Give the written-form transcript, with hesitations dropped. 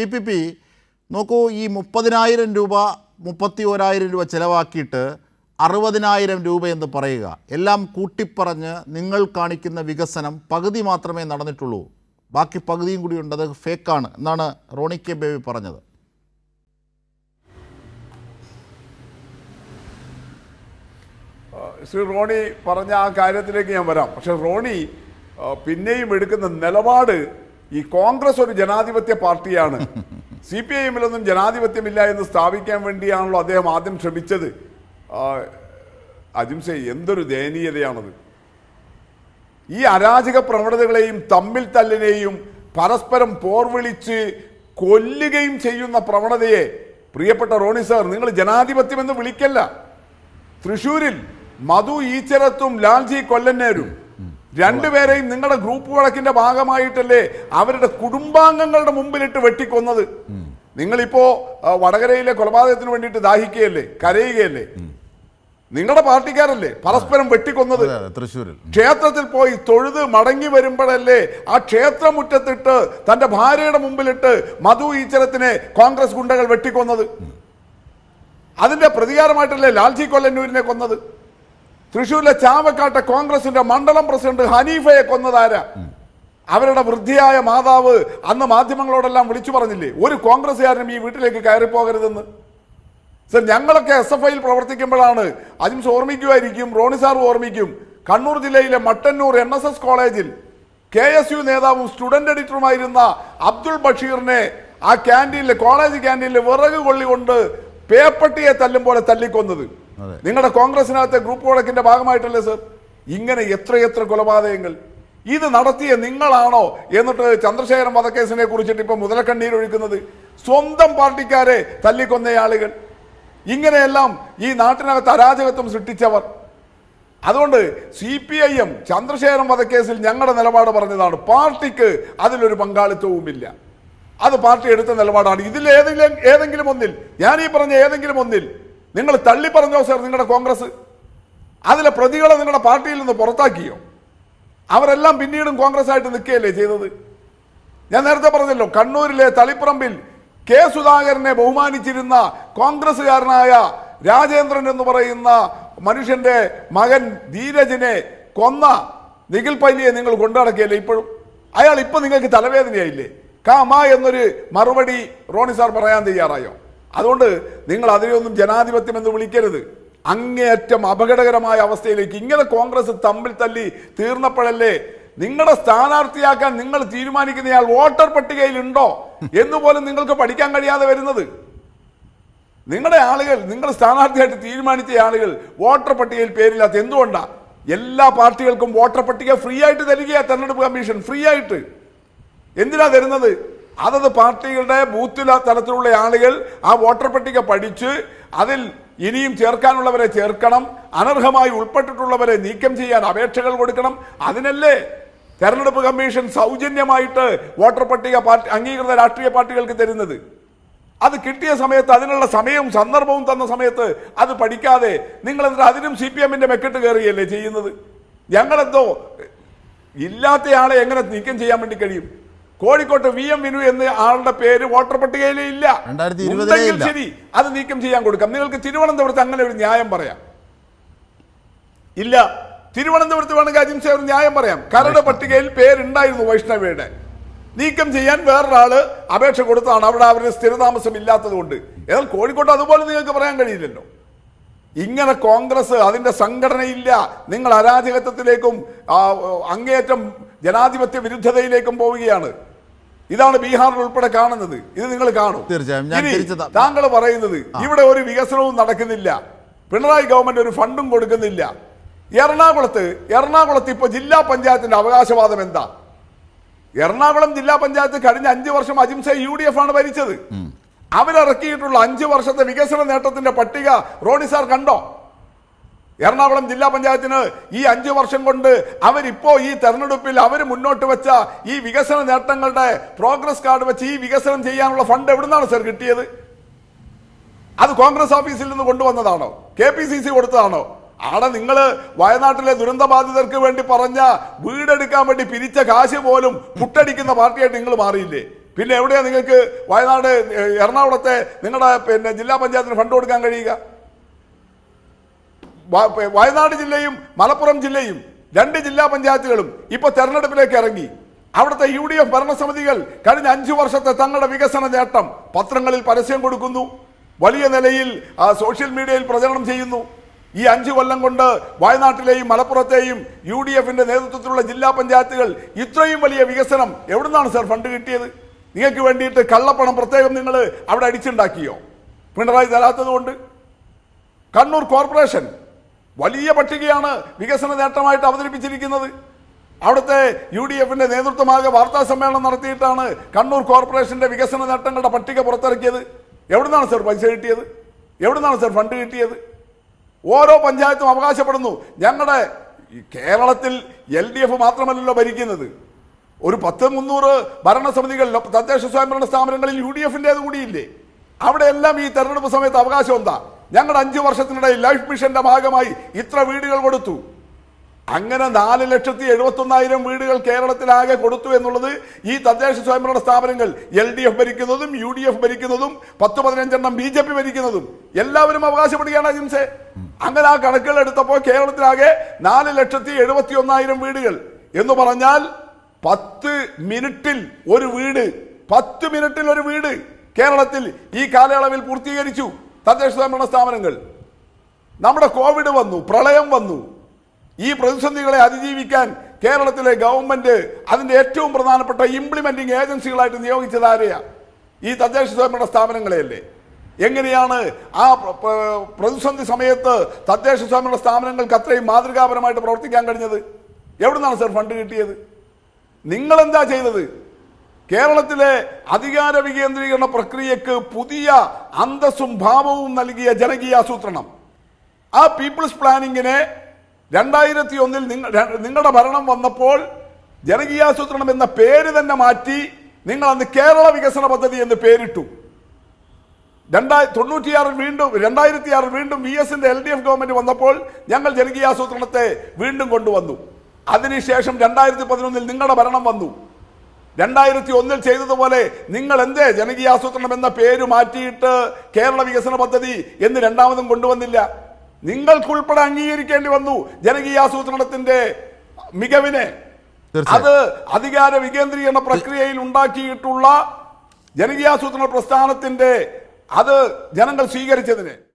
PPP നോക്കൂ, ഈ 30,000 രൂപ 31,000 രൂപ ചിലവാക്കിയിട്ട് 60,000 രൂപ എന്ന് പറയുക, എല്ലാം കൂട്ടിപ്പറഞ്ഞ് നിങ്ങൾ കാണിക്കുന്ന വികസനം പകുതി മാത്രമേ നടന്നിട്ടുള്ളൂ, ബാക്കി പകുതിയും കൂടി ഉണ്ട്, അത് ഫേക്കാണ് എന്നാണ് റോണി കെ ബേബി പറഞ്ഞത്. ശ്രീ റോണി പറഞ്ഞ ആ കാര്യത്തിലേക്ക് ഞാൻ വരാം. പക്ഷെ റോണി പിന്നെയും എടുക്കുന്ന നിലപാട് ഈ കോൺഗ്രസ് ഒരു ജനാധിപത്യ പാർട്ടിയാണ്, CPIM-ലൊന്നും ജനാധിപത്യമില്ല എന്ന് സ്ഥാപിക്കാൻ വേണ്ടിയാണല്ലോ അദ്ദേഹം ആദ്യം ശ്രമിച്ചത്. അജിംസെ, എന്തൊരു ദയനീയതയാണത്! ഈ അരാജക പ്രവണതകളെയും തമ്മിൽ തല്ലിനെയും പരസ്പരം പോർവിളിച്ച് കൊല്ലുകയും ചെയ്യുന്ന പ്രവണതയെ പ്രിയപ്പെട്ട റോണി സാർ നിങ്ങൾ ജനാധിപത്യമെന്ന് വിളിക്കല്ല. തൃശ്ശൂരിൽ മധു ഈച്ചരത്തും ലാൽജി കൊല്ലന്നേരും രണ്ടുപേരെയും നിങ്ങളുടെ ഗ്രൂപ്പ് വഴക്കിന്റെ ഭാഗമായിട്ടല്ലേ അവരുടെ കുടുംബാംഗങ്ങളുടെ മുമ്പിലിട്ട് വെട്ടിക്കൊന്നത്. നിങ്ങളിപ്പോ വടകരയിലെ കൊലപാതകത്തിന് വേണ്ടിയിട്ട് ദാഹിക്കുകയല്ലേ, കരയുകയല്ലേ? നിങ്ങളുടെ പാർട്ടിക്കാരല്ലേ പരസ്പരം വെട്ടിക്കൊന്നത്. തൃശ്ശൂരിൽ ക്ഷേത്രത്തിൽ പോയി തൊഴുത് മടങ്ങി വരുമ്പോഴല്ലേ ആ ക്ഷേത്രമുറ്റത്തിട്ട് തന്റെ ഭാര്യയുടെ മുമ്പിലിട്ട് മധു ഈച്ചരത്തിനെ കോൺഗ്രസ് ഗുണ്ടകൾ വെട്ടിക്കൊന്നത്. അതിന്റെ പ്രതികാരമായിട്ടല്ലേ ലാൽജി കൊല്ലന്നൂരിനെ കൊന്നത്. തൃശ്ശൂരിലെ ചാവക്കാട്ടെ കോൺഗ്രസിന്റെ മണ്ഡലം പ്രസിഡന്റ് ഹനീഫയെ കൊന്നതാരാ? അവരുടെ വൃദ്ധിയായ മാതാവ് അന്ന് മാധ്യമങ്ങളോടെല്ലാം വിളിച്ചു പറഞ്ഞില്ലേ, ഒരു കോൺഗ്രസ്സുകാരനും ഈ വീട്ടിലേക്ക് കയറിപ്പോകരുതെന്ന്. സർ, ഞങ്ങളൊക്കെ SFIയിൽ പ്രവർത്തിക്കുമ്പോഴാണ്, അജിംസ് ഓർമ്മിക്കുമായിരിക്കും, റോണി സാർ ഓർമ്മിക്കും, കണ്ണൂർ ജില്ലയിലെ മട്ടന്നൂർ NSS കോളേജിൽ KSU നേതാവും സ്റ്റുഡന്റ് എഡിറ്ററുമായിരുന്ന അബ്ദുൾ ബഷീറിനെ ആ ക്യാൻറ്റീനിലെ, കോളേജ് ക്യാൻറ്റീനിലെ വിറക് കൊള്ളി കൊണ്ട് പേപ്പട്ടിയെ തല്ലും പോലെ തല്ലിക്കൊന്നത്. നിങ്ങളുടെ കോൺഗ്രസിനകത്തെ ഗ്രൂപ്പ് വഴക്കിന്റെ ഭാഗമായിട്ടല്ലേ സർ? ഇങ്ങനെ എത്രയെത്ര കൊലപാതകങ്ങൾ ഇത് നടത്തിയ നിങ്ങളാണോ? എന്നിട്ട് ചന്ദ്രശേഖരൻ വധക്കേസിനെ കുറിച്ചിട്ട് ഇപ്പൊ മുതലക്കണ്ണീരൊഴുക്കുന്നത്. സ്വന്തം പാർട്ടിക്കാരെ തല്ലിക്കൊന്ന ആളുകൾ, ഇങ്ങനെയെല്ലാം ഈ നാട്ടിനകത്ത് അരാജകത്വം സൃഷ്ടിച്ചവർ. അതുകൊണ്ട് CPIM ചന്ദ്രശേഖരൻ വധക്കേസിൽ ഞങ്ങളുടെ നിലപാട് പറഞ്ഞതാണ്, പാർട്ടിക്ക് അതിലൊരു പങ്കാളിത്തവുമില്ല. അത് പാർട്ടി എടുത്ത നിലപാടാണ്. ഇതിൽ ഏതെങ്കിലും ഒന്നിൽ, ഞാൻ ഈ പറഞ്ഞ ഏതെങ്കിലും ഒന്നിൽ നിങ്ങൾ തള്ളി പറഞ്ഞോ സാർ? നിങ്ങളുടെ കോൺഗ്രസ് അതിലെ പ്രതികളെ നിങ്ങളുടെ പാർട്ടിയിൽ നിന്ന് പുറത്താക്കിയോ? അവരെല്ലാം പിന്നീടും കോൺഗ്രസ് ആയിട്ട് നിൽക്കുകയല്ലേ ചെയ്തത്? ഞാൻ നേരത്തെ പറഞ്ഞല്ലോ, കണ്ണൂരിലെ തളിപ്പറമ്പിൽ K. സുധാകരനെ ബഹുമാനിച്ചിരുന്ന കോൺഗ്രസ്സുകാരനായ രാജേന്ദ്രൻ എന്ന് പറയുന്ന മനുഷ്യന്റെ മകൻ ധീരജിനെ കൊന്ന നിഖിൽ പൈലിയെ നിങ്ങൾ കൊണ്ടുനടക്കുകയല്ലേ ഇപ്പോഴും? അയാൾ ഇപ്പൊ നിങ്ങൾക്ക് തലവേദനയായില്ലേ? കാമ എന്നൊരു മറുപടി റോണി സാർ പറയാൻ തയ്യാറായോ? അതുകൊണ്ട് നിങ്ങൾ അതിനെയൊന്നും ജനാധിപത്യം എന്ന് വിളിക്കരുത്. അങ്ങേയറ്റം അപകടകരമായ അവസ്ഥയിലേക്ക് ഇങ്ങനെ കോൺഗ്രസ് തമ്മിൽ തല്ലി തീർന്നപ്പോഴല്ലേ നിങ്ങളുടെ സ്ഥാനാർത്ഥിയാക്കാൻ നിങ്ങൾ തീരുമാനിക്കുന്നയാൾ വോട്ടർ പട്ടികയിൽ ഉണ്ടോ എന്നുപോലും നിങ്ങൾക്ക് പഠിക്കാൻ കഴിയാതെ വരുന്നത്. നിങ്ങളുടെ ആളുകൾ, നിങ്ങൾ സ്ഥാനാർത്ഥിയായിട്ട് തീരുമാനിച്ച ആളുകൾ വോട്ടർ പട്ടികയിൽ പേരില്ലാത്ത എന്തുകൊണ്ടാണ്? എല്ലാ പാർട്ടികൾക്കും വോട്ടർ പട്ടിക ഫ്രീ ആയിട്ട് തരികയാണ് തെരഞ്ഞെടുപ്പ് കമ്മീഷൻ, ഫ്രീ ആയിട്ട്. എന്തിനാ തരുന്നത്? അതത് പാർട്ടികളുടെ ബൂത്ത് തലത്തിലുള്ള ആളുകൾ ആ വോട്ടർ പട്ടിക പഠിച്ച് അതിൽ ഇനിയും ചേർക്കാനുള്ളവരെ ചേർക്കണം, അനർഹമായി ഉൾപ്പെട്ടിട്ടുള്ളവരെ നീക്കം ചെയ്യാൻ അപേക്ഷകൾ കൊടുക്കണം. അതിനല്ലേ തെരഞ്ഞെടുപ്പ് കമ്മീഷൻ സൗജന്യമായിട്ട് വോട്ടർ പട്ടിക അംഗീകൃത രാഷ്ട്രീയ പാർട്ടികൾക്ക് തരുന്നത്. അത് കിട്ടിയ സമയത്ത്, അതിനുള്ള സമയവും സന്ദർഭവും തന്ന സമയത്ത് അത് പഠിക്കാതെ നിങ്ങൾ എന്നിട്ട് അതിനും CPM-ന്റെ മെക്കിട്ട് കയറുകയല്ലേ ചെയ്യുന്നത്? ഞങ്ങളെന്തോ ഇല്ലാത്ത ആളെ എങ്ങനെ നീക്കം ചെയ്യാൻ വേണ്ടി കഴിയും? കോഴിക്കോട്ട് VM വിനു എന്ന ആളുടെ പേര് വോട്ടർ പട്ടികയിലേ ഇല്ല. ശരി, അത് നീക്കം ചെയ്യാൻ കൊടുക്കാം. നിങ്ങൾക്ക് തിരുവനന്തപുരത്ത് അങ്ങനെ ഒരു ന്യായം പറയാം. ഇല്ല, തിരുവനന്തപുരത്ത് വേണമെങ്കിൽ അജിംസെ ഒരു ന്യായം പറയാം. കരട് പട്ടികയിൽ പേരുണ്ടായിരുന്നു വൈഷ്ണവയുടെ, നീക്കം ചെയ്യാൻ വേറൊരാള് അപേക്ഷ കൊടുത്തതാണ്, അവിടെ അവരുടെ സ്ഥിരതാമസം ഇല്ലാത്തത് കൊണ്ട്. എന്നാൽ കോഴിക്കോട്ട് അതുപോലെ നിങ്ങൾക്ക് പറയാൻ കഴിയില്ലല്ലോ. ഇങ്ങനെ കോൺഗ്രസ് അതിന്റെ സംഘടനയില്ല, നിങ്ങൾ അരാജകത്വത്തിലേക്കും അങ്ങേയറ്റം ജനാധിപത്യ വിരുദ്ധതയിലേക്കും പോവുകയാണ്. ഇതാണ് ബീഹാറിൽ ഉൾപ്പെടെ കാണുന്നത്. ഇത് നിങ്ങൾ കാണും. താങ്കൾ പറയുന്നത് ഇവിടെ ഒരു വികസനവും നടക്കുന്നില്ല, പിണറായി ഗവൺമെന്റ് ഒരു ഫണ്ടും കൊടുക്കുന്നില്ല. എറണാകുളത്ത് ഇപ്പൊ ജില്ലാ പഞ്ചായത്തിന്റെ അവകാശവാദം എന്താ? എറണാകുളം ജില്ലാ പഞ്ചായത്ത് കഴിഞ്ഞ 5 വർഷം അജിംസെ UDF ആണ് ഭരിച്ചത്. അവരിറക്കിയിട്ടുള്ള 5 വർഷത്തെ വികസന നേട്ടത്തിന്റെ പട്ടിക റോണി സാർ കണ്ടോ? എറണാകുളം ജില്ലാ പഞ്ചായത്തിന് ഈ 5 വർഷം കൊണ്ട് അവരിപ്പോ ഈ തെരഞ്ഞെടുപ്പിൽ അവർ മുന്നോട്ട് വെച്ച ഈ വികസന നേട്ടങ്ങളുടെ പ്രോഗ്രസ് കാർഡ് വെച്ച് ഈ വികസനം ചെയ്യാനുള്ള ഫണ്ട് എവിടുന്നാണ് സാർ കിട്ടിയത്? അത് കോൺഗ്രസ് ഓഫീസിൽ നിന്ന് കൊണ്ടുവന്നതാണോ? KPCC കൊടുത്തതാണോ? ആടെ നിങ്ങൾ വയനാട്ടിലെ ദുരന്ത ബാധിതർക്ക് വേണ്ടി പറഞ്ഞ വീടെടുക്കാൻ വേണ്ടി പിരിച്ച കാശ് പോലും പുട്ടടിക്കുന്ന പാർട്ടിയായിട്ട് നിങ്ങൾ മാറിയില്ലേ? പിന്നെ എവിടെയാ നിങ്ങൾക്ക് വയനാട് എറണാകുളത്തെ നിങ്ങളുടെ ജില്ലാ പഞ്ചായത്തിന് ഫണ്ട് കൊടുക്കാൻ കഴിയുക? വയനാട് ജില്ലയും മലപ്പുറം ജില്ലയും 2 ജില്ലാ പഞ്ചായത്തുകളും ഇപ്പൊ തെരഞ്ഞെടുപ്പിലേക്ക് ഇറങ്ങി. അവിടുത്തെ UDF ഭരണസമിതികൾ കഴിഞ്ഞ 5 വർഷത്തെ തങ്ങളുടെ വികസന നേട്ടം പത്രങ്ങളിൽ പരസ്യം കൊടുക്കുന്നു, വലിയ നിലയിൽ സോഷ്യൽ മീഡിയയിൽ പ്രചരണം ചെയ്യുന്നു. ഈ 5 കൊല്ലം കൊണ്ട് വയനാട്ടിലെയും മലപ്പുറത്തെയും UDFന്റെ നേതൃത്വത്തിലുള്ള ജില്ലാ പഞ്ചായത്തുകൾ ഇത്രയും വലിയ വികസനം എവിടുന്നാണ് സർ ഫണ്ട് കിട്ടിയത്? നിങ്ങൾക്ക് വേണ്ടിയിട്ട് കള്ളപ്പണം പ്രത്യേകം നിങ്ങൾ അവിടെ അടിച്ചുണ്ടാക്കിയോ? പിണറായി തരാത്തത് കൊണ്ട്. കണ്ണൂർ കോർപ്പറേഷൻ വലിയ പട്ടികയാണ് വികസന നേട്ടമായിട്ട് അവതരിപ്പിച്ചിരിക്കുന്നത്. അവിടുത്തെ UDFന്റെ നേതൃത്വമാകെ വാർത്താ സമ്മേളനം നടത്തിയിട്ടാണ് കണ്ണൂർ കോർപ്പറേഷന്റെ വികസന നേട്ടങ്ങളുടെ പട്ടിക പുറത്തിറക്കിയത്. എവിടുന്നാണ് സർ പൈസ കിട്ടിയത്? എവിടുന്നാണ് സർ ഫണ്ട് കിട്ടിയത്? ഓരോ പഞ്ചായത്തും അവകാശപ്പെടുന്നു ഞങ്ങളുടെ കേരളത്തിൽ LDF മാത്രമല്ലല്ലോ ഭരിക്കുന്നത്. ഒരു 10-300 ഭരണസമിതികൾ തദ്ദേശ സ്വയംഭരണ സ്ഥാപനങ്ങളിൽ UDFന്റേത് കൂടിയില്ലേ? അവിടെയെല്ലാം ഈ തെരഞ്ഞെടുപ്പ് സമയത്ത് അവകാശം എന്താ? ഞങ്ങളുടെ 5 വർഷത്തിനിടയിൽ ലൈഫ് മിഷന്റെ ഭാഗമായി ഇത്ര വീടുകൾ കൊടുത്തു. അങ്ങനെ 4,71,000 വീടുകൾ കേരളത്തിലാകെ കൊടുത്തു എന്നുള്ളത് ഈ തദ്ദേശ സ്വയംഭരണ സ്ഥാപനങ്ങൾ LDF ഭരിക്കുന്നതും UDF ഭരിക്കുന്നതും 10-15 BJP ഭരിക്കുന്നതും എല്ലാവരും അവകാശപ്പെടുകയാണ് അജിംസെ. അങ്ങനെ ആ കണക്കുകൾ എടുത്തപ്പോൾ കേരളത്തിലാകെ 4,71,000 വീടുകൾ എന്ന് പറഞ്ഞാൽ 10 മിനിറ്റിൽ ഒരു വീട്, 10 മിനിറ്റിൽ ഒരു വീട് കേരളത്തിൽ ഈ കാലയളവിൽ പൂർത്തീകരിച്ചു തദ്ദേശ സ്വയംഭരണ സ്ഥാപനങ്ങൾ. നമ്മുടെ കോവിഡ് വന്നു, പ്രളയം വന്നു. ഈ പ്രതിസന്ധികളെ അതിജീവിക്കാൻ കേരളത്തിലെ ഗവൺമെന്റ് അതിന്റെ ഏറ്റവും പ്രധാനപ്പെട്ട ഇംപ്ലിമെന്റിംഗ് ഏജൻസികളായിട്ട് നിയോഗിച്ചത് ആരെയാ? ഈ തദ്ദേശ സ്വയംഭരണ സ്ഥാപനങ്ങളെയല്ലേ? എങ്ങനെയാണ് ആ പ്രതിസന്ധി സമയത്ത് തദ്ദേശ സ്വയംഭരണ സ്ഥാപനങ്ങൾക്ക് അത്രയും മാതൃകാപരമായിട്ട് പ്രവർത്തിക്കാൻ കഴിഞ്ഞത്? എവിടുന്നാണ് സർ ഫണ്ട് കിട്ടിയത്? നിങ്ങൾ എന്താ ചെയ്തത്? കേരളത്തിലെ അധികാര വികേന്ദ്രീകരണ പ്രക്രിയക്ക് പുതിയ അന്തസ്സും ഭാവവും നൽകിയ ജനകീയാസൂത്രണം, ആ പീപ്പിൾസ് പ്ലാനിങ്ങിനെ 2001 നിങ്ങളുടെ ഭരണം വന്നപ്പോൾ ജനകീയാസൂത്രണം എന്ന പേര് തന്നെ മാറ്റി നിങ്ങൾ അന്ന് കേരള വികസന പദ്ധതി എന്ന് പേരിട്ടു. 2006 വീണ്ടും VSന്റെ LDF ഗവൺമെന്റ് വന്നപ്പോൾ ഞങ്ങൾ ജനകീയാസൂത്രണത്തെ വീണ്ടും കൊണ്ടുവന്നു. അതിനുശേഷം 2011 നിങ്ങളുടെ ഭരണം വന്നു. 2001 ചെയ്തതുപോലെ നിങ്ങൾ എന്തേ ജനകീയാസൂത്രണം എന്ന പേര് മാറ്റിയിട്ട് കേരള വികസന പദ്ധതി എന്ന് രണ്ടാമതും കൊണ്ടുവന്നില്ല? നിങ്ങൾക്കുൾപ്പെടെ അംഗീകരിക്കേണ്ടി വന്നു ജനകീയാസൂത്രണത്തിന്റെ മികവിനെ. അത് അധികാര വികേന്ദ്രീകരണ പ്രക്രിയയിൽ ഉണ്ടാക്കിയിട്ടുള്ള ജനകീയാസൂത്രണ പ്രസ്ഥാനത്തിന്റെ അത് ജനങ്ങൾ സ്വീകരിച്ചതിന്